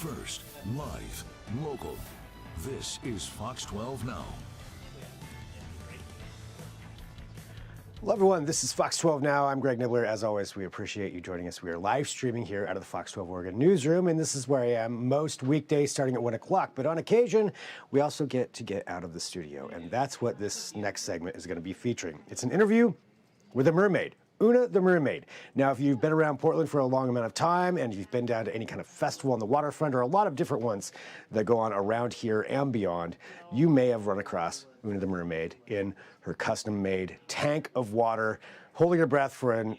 First, live, local. This is Fox 12 Now. Hello, everyone. This is Fox 12 Now. I'm Greg Nibbler. As always, we appreciate you joining us. We are live streaming here out of the Fox 12 Oregon newsroom, and this is where I am most weekdays starting at 1 o'clock. But on occasion, we also get to get out of the studio, and that's what this next segment is going to be featuring. It's an interview with a mermaid, Una the Mermaid. Now, if you've been around Portland for a long amount of time and you've been down to any kind of festival on the waterfront or a lot of different ones that go on around here and beyond, you may have run across Una the Mermaid in her custom-made tank of water, holding her breath for an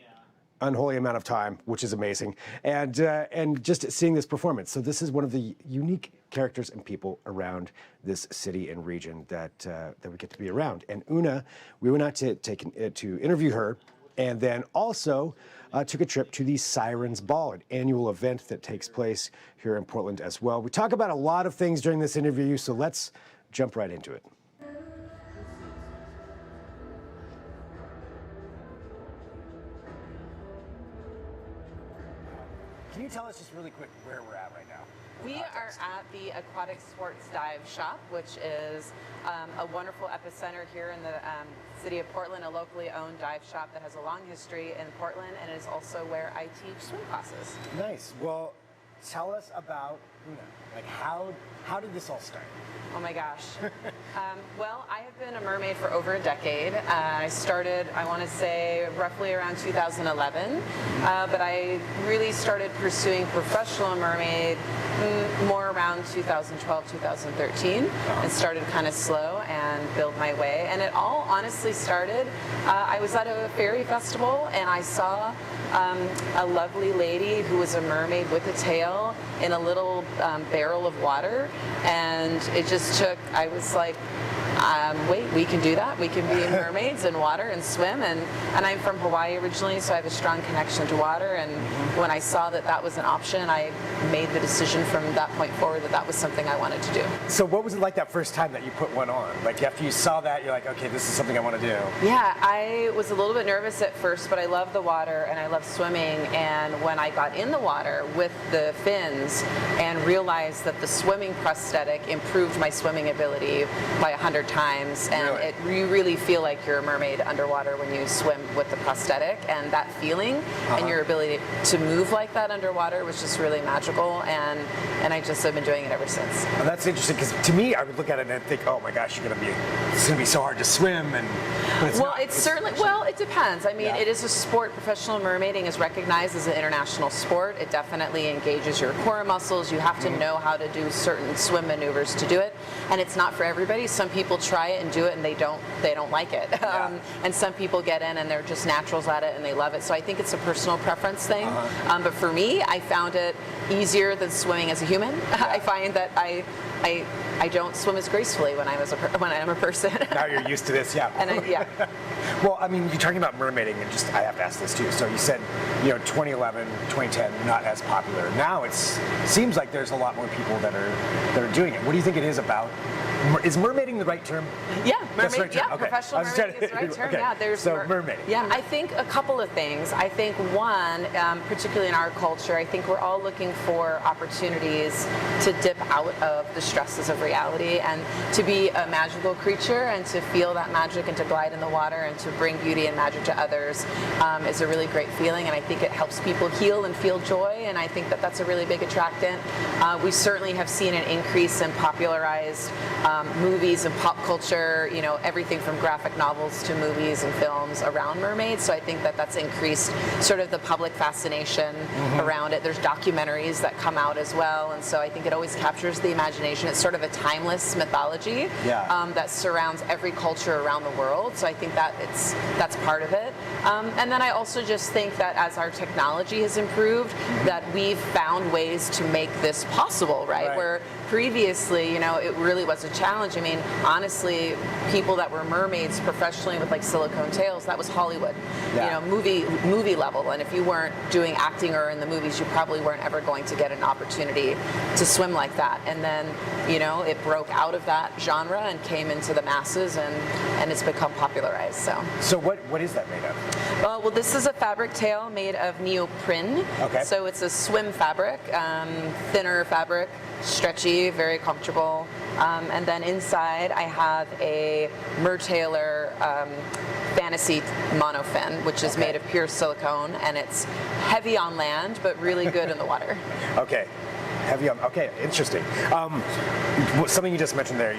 unholy amount of time, which is amazing, and just seeing this performance. So this is one of the unique characters and people around this city and region that we get to be around. And Una, we went out to interview her, and then also took a trip to the Sirens Ball, an annual event that takes place here in Portland as well. We talk about a lot of things during this interview, so let's jump right into it. Can you tell us just really quick where we're at right now? We are at the Aquatic Sports Dive Shop, which is a wonderful epicenter here in the city of Portland, a locally owned dive shop that has a long history in Portland, and is also where I teach swim classes. Nice. Well, tell us about Una. Like, how did this all start? Oh my gosh. Well, I have been a mermaid for over a decade. I started, I want to say, roughly around 2011, but I really started pursuing professional mermaid more around 2012, 2013, and started kind of slow and build my way. And it all honestly started, I was at a ferry festival and I saw a lovely lady who was a mermaid with a tail in a little barrel of water, and it just took, I was like, wait, we can do that? We can be mermaids and water and swim, and I'm from Hawaii originally, so I have a strong connection to water, and when I saw that that was an option, I made the decision from that point forward that that was something I wanted to do. So what was it like that first time that you put one on? Like, after you saw that, you're like, okay, this is something I want to do. Yeah, I was a little bit nervous at first, but I love the water and I love swimming, and when I got in the water with the fins and realized that the swimming prosthetic improved my swimming ability by 100 times, and you really feel like you're a mermaid underwater when you swim with the prosthetic, and that feeling and your ability to move like that underwater was just really magical, and I just have been doing it ever since. Well, that's interesting, because to me, I would look at it and think, oh my gosh, it's gonna be so hard to swim, but it's not. It's certainly, well, it depends. I mean, it is a sport. Professional mermaiding is recognized as an international sport. It definitely engages your core muscles. You have to know how to do certain swim maneuvers to do it, and it's not for everybody. Some people try it and do it and they don't like it. And some people get in and they're just naturals at it and they love it. So I think it's a personal preference thing. But for me, I found it easier than swimming as a human. I find that I don't swim as gracefully when I'm a person. Now you're used to this, yeah. And Well, I mean, you're talking about mermaiding, and just I have to ask this too. So you said, 2011, 2010, not as popular. Now it seems like there's a lot more people that are doing it. What do you think it is about? Is mermaiding the right term? Yeah, mermaid. Right term. Okay. Professional mermaiding is the right term. Okay. Yeah, there's mermaiding. Yeah, I think a couple of things. I think one, particularly in our culture, I think we're all looking for opportunities to dip out of the stresses of reality and to be a magical creature and to feel that magic and to glide in the water and to bring beauty and magic to others is a really great feeling, and I think it helps people heal and feel joy, and I think that that's a really big attractant. We certainly have seen an increase in popularized movies and pop culture, everything from graphic novels to movies and films around mermaids. So I think that that's increased sort of the public fascination around it. There's documentaries that come out as well, and so I think it always captures the imagination. It's sort of a timeless mythology that surrounds every culture around the world. So I think that that's part of it. And then I also just think that as our technology has improved, that we've found ways to make this possible, right? Where previously, it really was a challenge. I mean, honestly, people that were mermaids professionally with like silicone tails, that was Hollywood, movie level. And if you weren't doing acting or in the movies, you probably weren't ever going to get an opportunity to swim like that. And then, it broke out of that genre and came into the masses, and it's become popularized. So what is that made of? Well, this is a fabric tail made of neoprene. Okay. So it's a swim fabric, thinner fabric, stretchy, very comfortable. And then inside I have a Mertailor Fantasy monofin, which is made of pure silicone, and it's heavy on land, but really good in the water. Okay. Heavy on. Okay, interesting. Something you just mentioned there,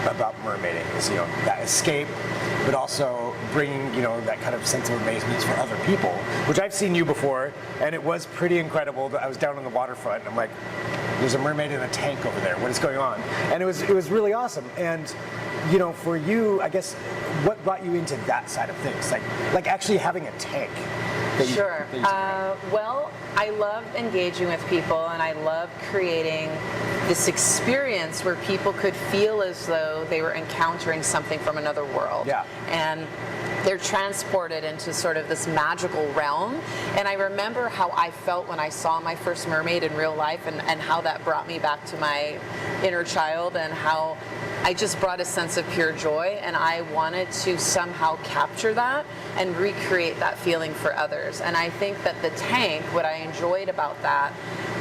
about mermaiding is, that escape, but also bringing, that kind of sense of amazement for other people, which I've seen you before, and it was pretty incredible. I was down on the waterfront, and I'm like, there's a mermaid in a tank over there. What is going on? And it was really awesome. And for you, I guess, what brought you into that side of things, like actually having a tank? Sure. Well, I love engaging with people, and I love creating this experience where people could feel as though they were encountering something from another world. Yeah. And they're transported into sort of this magical realm. And I remember how I felt when I saw my first mermaid in real life, and how that brought me back to my inner child, and how I just brought a sense of pure joy, and I wanted to somehow capture that and recreate that feeling for others. And I think that the tank, what I enjoyed about that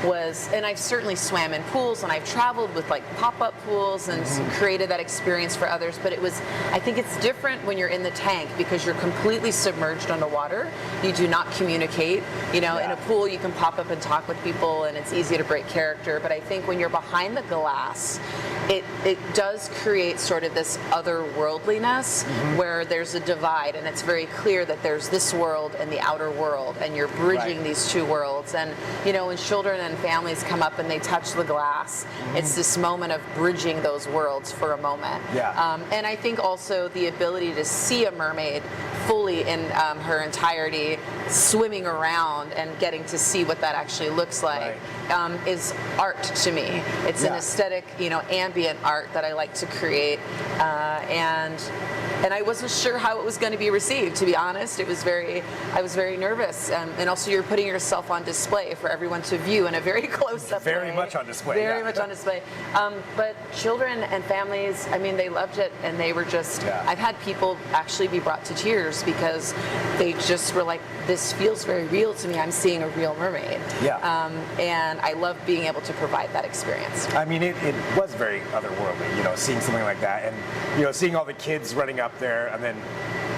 was, and I've certainly swam in pools, and I've traveled with like pop-up pools and created that experience for others, but I think it's different when you're in the tank because you're completely submerged underwater. You do not communicate. In a pool you can pop up and talk with people, and it's easy to break character, but I think when you're behind the glass, it does create sort of this otherworldliness where there's a divide, and it's very clear that there's this world and the outer world, and you're bridging these two worlds. And when children and families come up and they touch the glass, it's this moment of bridging those worlds for a moment. And I think also the ability to see a mermaid fully in her entirety, swimming around and getting to see what that actually looks like is art to me. It's an aesthetic, ambient art that I like to create, and I wasn't sure how it was going to be received, to be honest. I was very nervous, and also you're putting yourself on display for everyone to view in a very close-up way. Very much on display. Very much on display. But children and families, they loved it, and they were just, I've had people actually be brought to tears because they just were like, this feels very real to me. I'm seeing a real mermaid. And I love being able to provide that experience. It was very otherworldly, seeing something like that, and seeing all the kids running up there, and then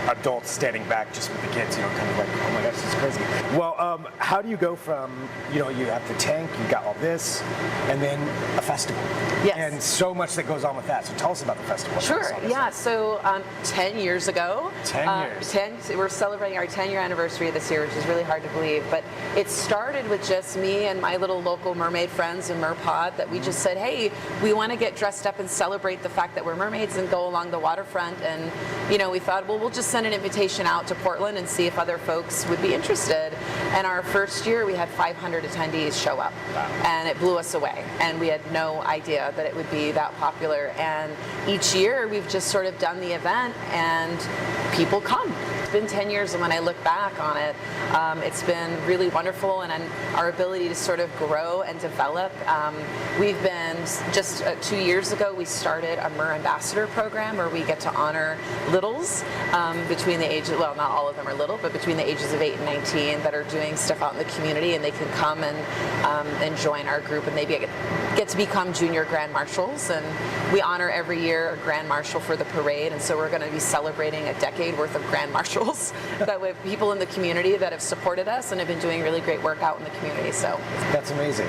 adults standing back just with the kids, kind of like, oh my gosh, this is crazy. Well, how do you go from, you have the tank, you got all this, and then a festival? Yes. And so much that goes on with that. So tell us about the festival. Sure. Yeah. So 10 years ago. 10 years. We're celebrating our 10-year anniversary this year, which is really hard to believe. But it started with just me and my little local mermaid friends in Merpod that we just said, hey, we want to get dressed up and celebrate the fact that we're mermaids and go along the waterfront. And, we thought, well, we'll just send an invitation out to Portland and see if other folks would be interested. And our first year, we had 500 attendees show up. Wow. And it blew us away. And we had no idea that it would be that popular. And each year, we've just sort of done the event, and people come. It's been 10 years, and when I look back on it, it's been really wonderful, and our ability to sort of grow and develop. We've been, just 2 years ago, we started a Mer Ambassador program where we get to honor littles between the ages, well, not all of them are little, but between the ages of 8 and 19 that are doing stuff out in the community, and they can come and join our group, and they get to become junior Grand Marshals. And we honor every year a Grand Marshal for the parade, and so we're going to be celebrating a decade worth of Grand Marshals that we have people in the community that have supported us and have been doing really great work out in the community. So that's amazing.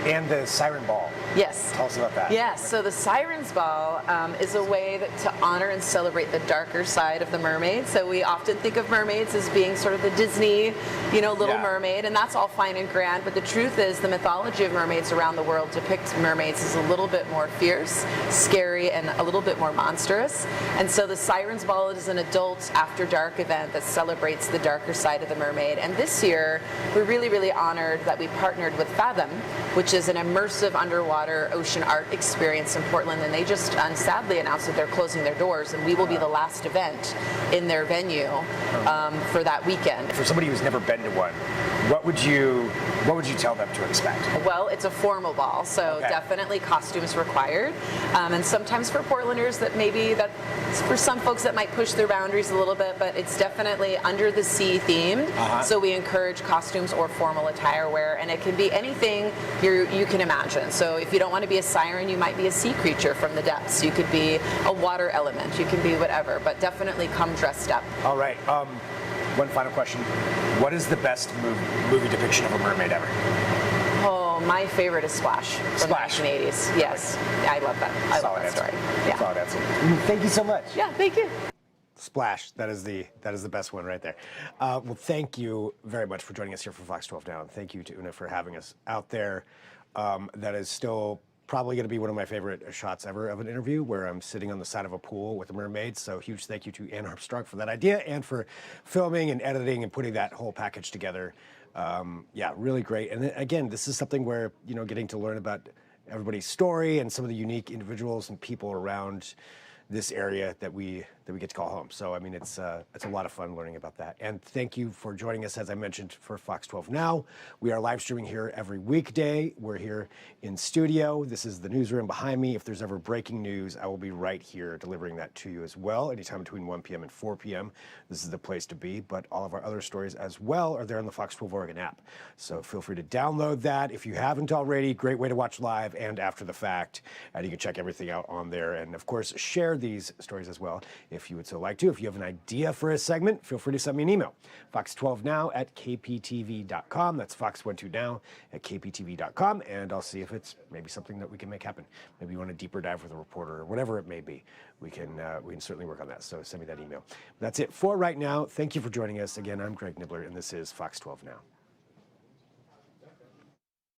And the Siren Ball. Yes. Tell us about that. Yes. So the Sirens Ball is a way to honor and celebrate the darker side of the mermaid. So we often think of mermaids as being sort of the Disney, Little Mermaid, and that's all fine and grand. But the truth is, the mythology of mermaids around the world depict mermaids as a little bit more fierce, scary, and a little bit more monstrous. And so the Sirens Ball is an adult after dark event that celebrates the darker side of the mermaid. And this year, we're really, really honored that we partnered with Fathom, which is an immersive underwater ocean art experience in Portland. And they just sadly announced that they're closing their doors, and we will be the last event in their venue for that weekend. For somebody who's never been to one, what would you tell them to expect? Well, it's a formal ball, so definitely costumes required. And sometimes for Portlanders, that's for some folks that might push their boundaries a little bit, but it's definitely under the sea themed. So we encourage costumes or formal attire wear, and it can be anything you can imagine. So if you don't want to be a siren, you might be a sea creature from the depths. You could be a water element. You can be whatever, but definitely come dressed up. All right. One final question. What is the best movie depiction of a mermaid ever? Oh, my favorite is Splash from the 1980s. Yes, I love that. I love that story. Yeah. Solid answer. Thank you so much. Yeah, thank you. Splash. That is the best one right there. Well, thank you very much for joining us here for Fox 12 Now, and thank you to Una for having us out there. That is still probably going to be one of my favorite shots ever of an interview, where I'm sitting on the side of a pool with a mermaid. So huge thank you to Ann Armstrong for that idea and for filming and editing and putting that whole package together. Yeah, really great. And again, this is something where, getting to learn about everybody's story and some of the unique individuals and people around this area that we get to call home. So I mean, it's a lot of fun learning about that. And thank you for joining us, as I mentioned, for Fox 12 Now. We are live streaming here every weekday. We're here in studio. This is the newsroom behind me. If there's ever breaking news, I will be right here delivering that to you as well. Anytime between 1 p.m. and 4 p.m. This is the place to be. But all of our other stories as well are there on the Fox 12 Oregon app. So feel free to download that if you haven't already. Great way to watch live and after the fact. And you can check everything out on there. And of course, share these stories as well if you would so like to. If you have an idea for a segment, feel free to send me an email. fox12now@kptv.com. That's fox12now@kptv.com. And I'll see if it's maybe something that we can make happen. Maybe you want a deeper dive with a reporter or whatever it may be. We can certainly work on that. So send me that email. That's it for right now. Thank you for joining us. Again, I'm Greg Nibbler, and this is Fox 12 Now.